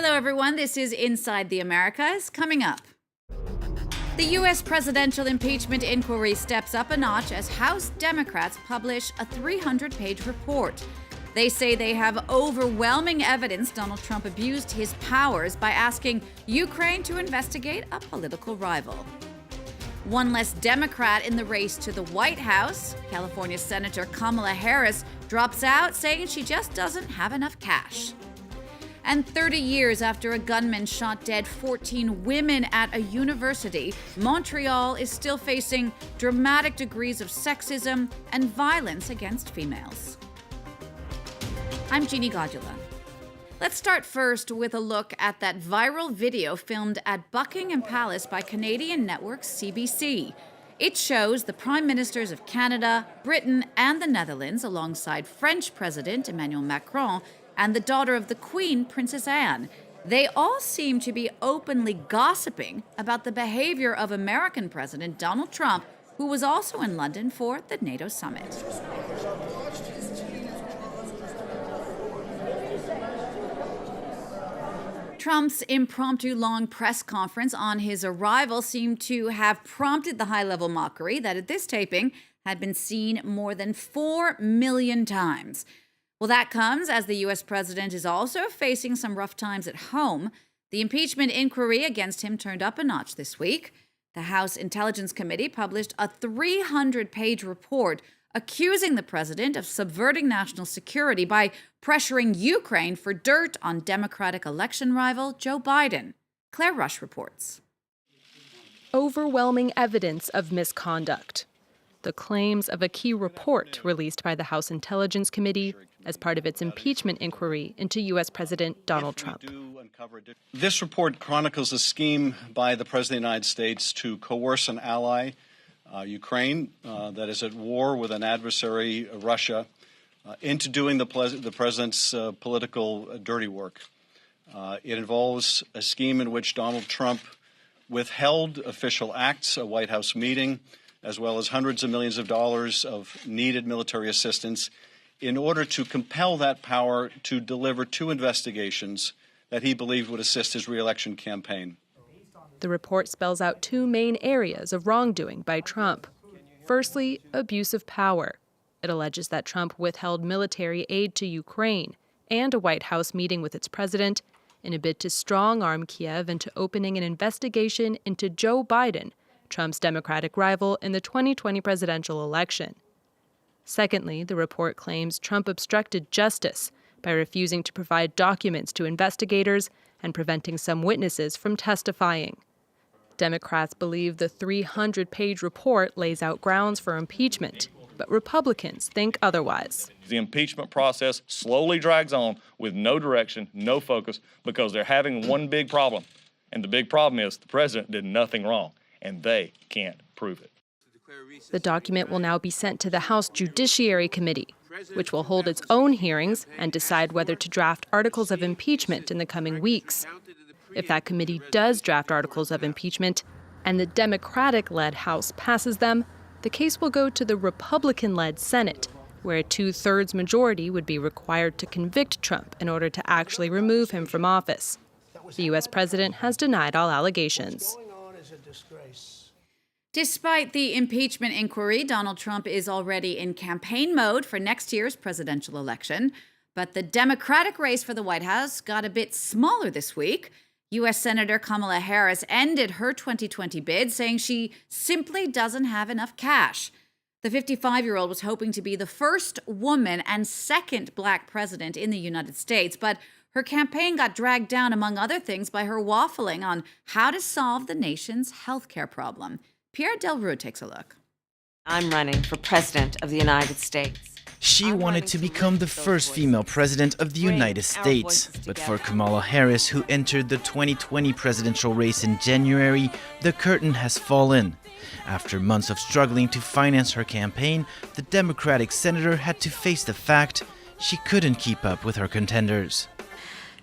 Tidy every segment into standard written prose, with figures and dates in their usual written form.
Hello, everyone. This is Inside the Americas. Coming up, the U.S. presidential impeachment inquiry steps up a notch as House Democrats publish a 300-page report. They say they have overwhelming evidence Donald Trump abused his powers by asking Ukraine to investigate a political rival. One less Democrat in the race to the White House. California Senator Kamala Harris drops out, saying she just doesn't have enough cash. And 30 years after a gunman shot dead 14 women at a university, Montreal is still facing dramatic degrees of sexism and violence against females. I'm Jeannie Godula. Let's start first with a look at that viral video filmed at Buckingham Palace by Canadian network CBC. It shows the Prime Ministers of Canada, Britain, and the Netherlands alongside French President Emmanuel Macron and the daughter of the Queen, Princess Anne. They all seem to be openly gossiping about the behavior of American President Donald Trump, who was also in London for the NATO summit. Trump's impromptu long press conference on his arrival seemed to have prompted the high-level mockery that at this taping had been seen more than 4 million times. Well, that comes as the U.S. president is also facing some rough times at home. The impeachment inquiry against him turned up a notch this week. The House Intelligence Committee published a 300-page report accusing the president of subverting national security by pressuring Ukraine for dirt on Democratic election rival Joe Biden. Claire Rush reports. Overwhelming evidence of misconduct. The claims of a key report released by the House Intelligence Committee as part of its impeachment inquiry into U.S. President Donald Trump. This report chronicles a scheme by the President of the United States to coerce an ally, Ukraine, that is at war with an adversary, Russia, into doing the president's political dirty work. It involves a scheme in which Donald Trump withheld official acts, a White House meeting, as well as hundreds of millions of dollars of needed military assistance in order to compel that power to deliver 2 investigations that he believed would assist his re-election campaign. The report spells out 2 main areas of wrongdoing by Trump. Firstly, abuse of power. It alleges that Trump withheld military aid to Ukraine and a White House meeting with its president in a bid to strong-arm Kiev into opening an investigation into Joe Biden, Trump's Democratic rival in the 2020 presidential election. Secondly, the report claims Trump obstructed justice by refusing to provide documents to investigators and preventing some witnesses from testifying. Democrats believe the 300-page report lays out grounds for impeachment, but Republicans think otherwise. The impeachment process slowly drags on with no direction, no focus, because they're having one big problem. And the big problem is the president did nothing wrong, and they can't prove it. The document will now be sent to the House Judiciary Committee, which will hold its own hearings and decide whether to draft articles of impeachment in the coming weeks. If that committee does draft articles of impeachment and the Democratic-led House passes them, the case will go to the Republican-led Senate, where a 2/3 majority would be required to convict Trump in order to actually remove him from office. The U.S. president has denied all allegations. Despite the impeachment inquiry, Donald Trump is already in campaign mode for next year's presidential election. But the Democratic race for the White House got a bit smaller this week. U.S. Senator Kamala Harris ended her 2020 bid, saying she simply doesn't have enough cash. The 55-year-old was hoping to be the first woman and second black president in the United States, but her campaign got dragged down, among other things, by her waffling on how to solve the nation's healthcare problem. Pierre Delrue takes a look. I'm running for president of the United States. She wanted to become the first female president of the United States. But for Kamala Harris, who entered the 2020 presidential race in January, the curtain has fallen. After months of struggling to finance her campaign, the Democratic senator had to face the fact she couldn't keep up with her contenders.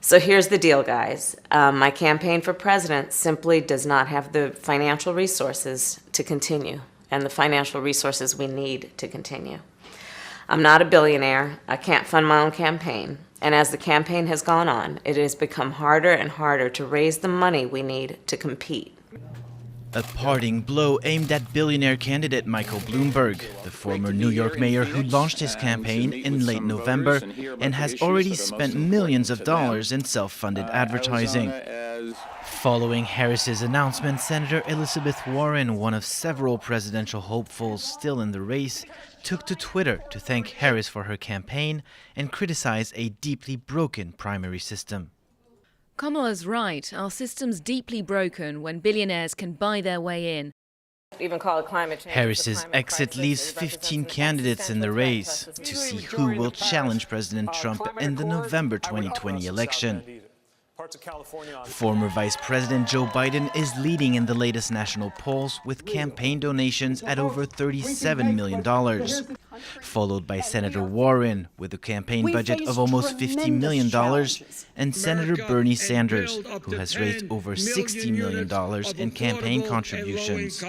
So here's the deal, guys. My campaign for president simply does not have the financial resources to continue, and the financial resources we need to continue. I'm not a billionaire. I can't fund my own campaign. And as the campaign has gone on, it has become harder and harder to raise the money we need to compete. A parting blow aimed at billionaire candidate Michael Bloomberg, the former New York mayor who launched his campaign in late November and has already spent millions of dollars in self-funded advertising. Following Harris's announcement, Senator Elizabeth Warren, one of several presidential hopefuls still in the race, took to Twitter to thank Harris for her campaign and criticize a deeply broken primary system. Kamala's right. Our system's deeply broken when billionaires can buy their way in. Even call it climate change. Harris's exit leaves 15 candidates in the race to see who will challenge President Trump in the November 2020 election. Former Vice President Joe Biden is leading in the latest national polls with campaign donations at over $37 million, followed by Senator Warren with a campaign budget of almost $50 million, and Senator Bernie Sanders, who has raised over $60 million in campaign contributions.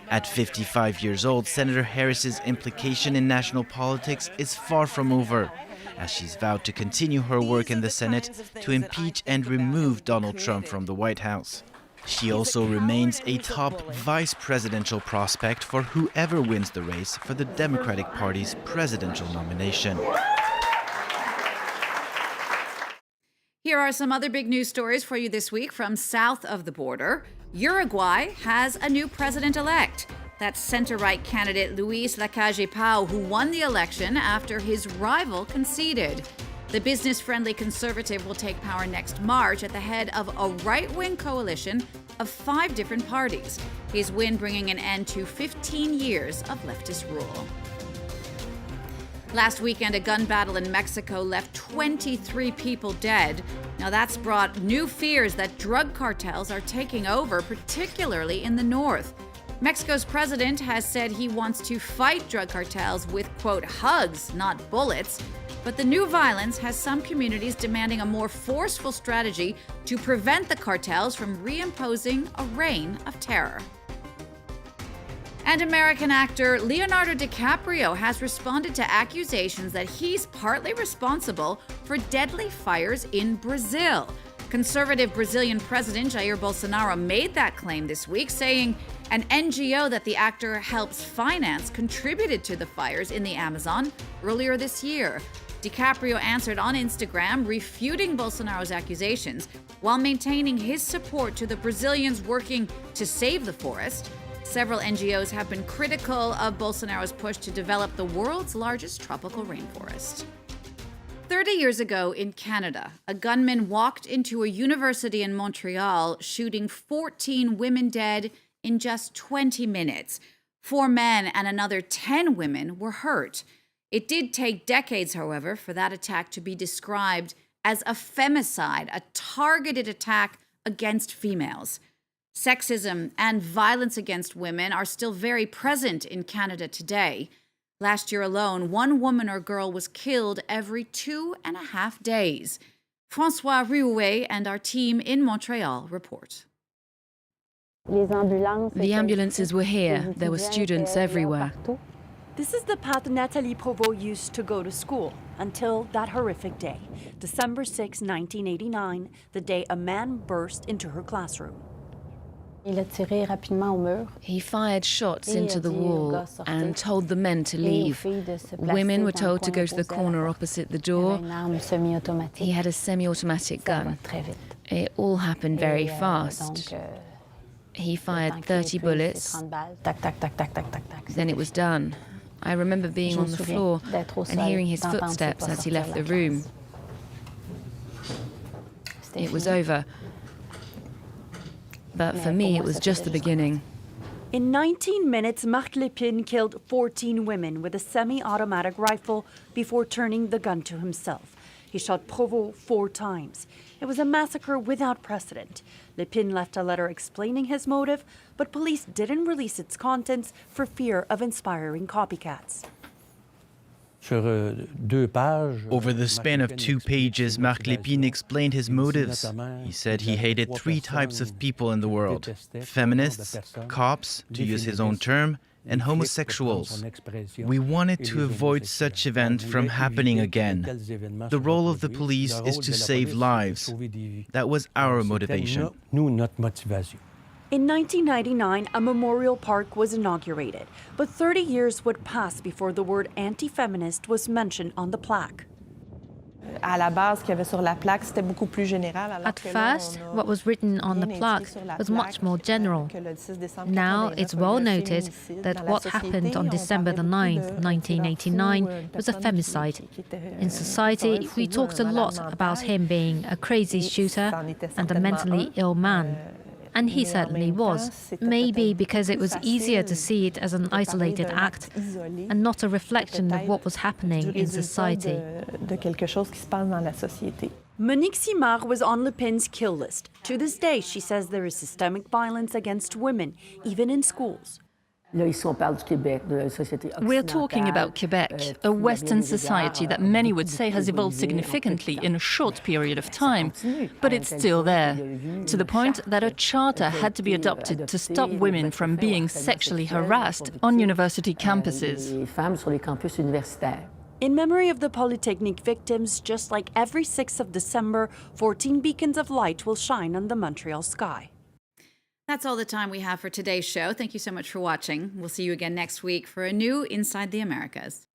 At 55 years old, Senator Harris's implication in national politics is far from over, as she's vowed to continue her work in the Senate to impeach and remove Donald Trump from the White House. She also remains a top vice presidential prospect for whoever wins the race for the Democratic Party's presidential nomination. Here are some other big news stories for you this week from south of the border. Uruguay has a new president-elect. That's center-right candidate Luis Lacalle Pou, who won the election after his rival conceded. The business-friendly conservative will take power next March at the head of a right-wing coalition of 5 different parties. His win bringing an end to 15 years of leftist rule. Last weekend, a gun battle in Mexico left 23 people dead. Now that's brought new fears that drug cartels are taking over, particularly in the north. Mexico's president has said he wants to fight drug cartels with, quote, hugs, not bullets. But the new violence has some communities demanding a more forceful strategy to prevent the cartels from reimposing a reign of terror. And American actor Leonardo DiCaprio has responded to accusations that he's partly responsible for deadly fires in Brazil. Conservative Brazilian President Jair Bolsonaro made that claim this week, saying an NGO that the actor helps finance contributed to the fires in the Amazon earlier this year. DiCaprio answered on Instagram, refuting Bolsonaro's accusations while maintaining his support to the Brazilians working to save the forest. Several NGOs have been critical of Bolsonaro's push to develop the world's largest tropical rainforest. 30 years ago in Canada, a gunman walked into a university in Montreal, shooting 14 women dead in just 20 minutes. 4 men and another 10 women were hurt. It did take decades, however, for that attack to be described as a femicide, a targeted attack against females. Sexism and violence against women are still very present in Canada today. Last year alone, 1 woman or girl was killed every 2.5 days. François Rihouay and our team in Montreal report. The ambulances were here. There were students everywhere. This is the path Nathalie Provost used to go to school until that horrific day, December 6, 1989, the day a man burst into her classroom. He fired shots into the wall and told the men to leave. Women were told to go to the corner opposite the door. He had a semi-automatic gun. It all happened very fast. He fired 30 bullets. Then it was done. I remember being on the floor and hearing his footsteps as he left the room. It was over. But for me, it was just the beginning. In 19 minutes, Marc Lépine killed 14 women with a semi-automatic rifle before turning the gun to himself. He shot Provost 4 times. It was a massacre without precedent. Lépine left a letter explaining his motive, but police didn't release its contents for fear of inspiring copycats. Over the span of 2 pages, Marc Lépine explained his motives. He said he hated 3 types of people in the world: feminists, cops, to use his own term, and homosexuals. We wanted to avoid such events from happening again. The role of the police is to save lives. That was our motivation. In 1999, a memorial park was inaugurated, but 30 years would pass before the word anti-feminist was mentioned on the plaque. At first, what was written on the plaque was much more general. Now it's well noted that what happened on December the 9th, 1989 was a femicide. In society, we talked a lot about him being a crazy shooter and a mentally ill man. And he certainly was, maybe because it was easier to see it as an isolated act and not a reflection of what was happening in society. Monique Simard was on Le Pen's kill list. To this day, she says there is systemic violence against women, even in schools. We're talking about Quebec, a Western society that many would say has evolved significantly in a short period of time, but it's still there, to the point that a charter had to be adopted to stop women from being sexually harassed on university campuses. In memory of the Polytechnique victims, just like every 6th of December, 14 beacons of light will shine on the Montreal sky. That's all the time we have for today's show. Thank you so much for watching. We'll see you again next week for a new Inside the Americas.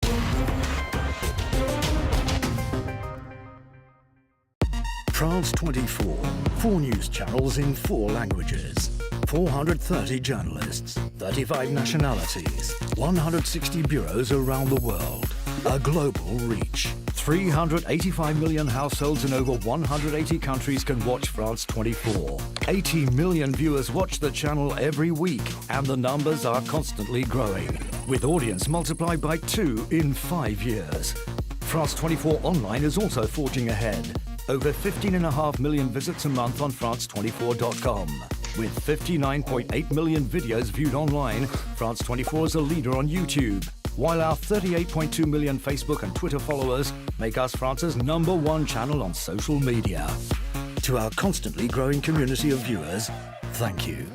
France 24, 4 news channels in 4 languages, 430 journalists, 35 nationalities, 160 bureaus around the world, a global reach. 385 million households in over 180 countries can watch France 24. 80 million viewers watch the channel every week, and the numbers are constantly growing, with audience multiplied by 2 in 5 years. France 24 Online is also forging ahead. Over 15.5 million visits a month on France24.com. With 59.8 million videos viewed online, France 24 is a leader on YouTube, while our 38.2 million Facebook and Twitter followers make us France's #1 channel on social media. To our constantly growing community of viewers, thank you.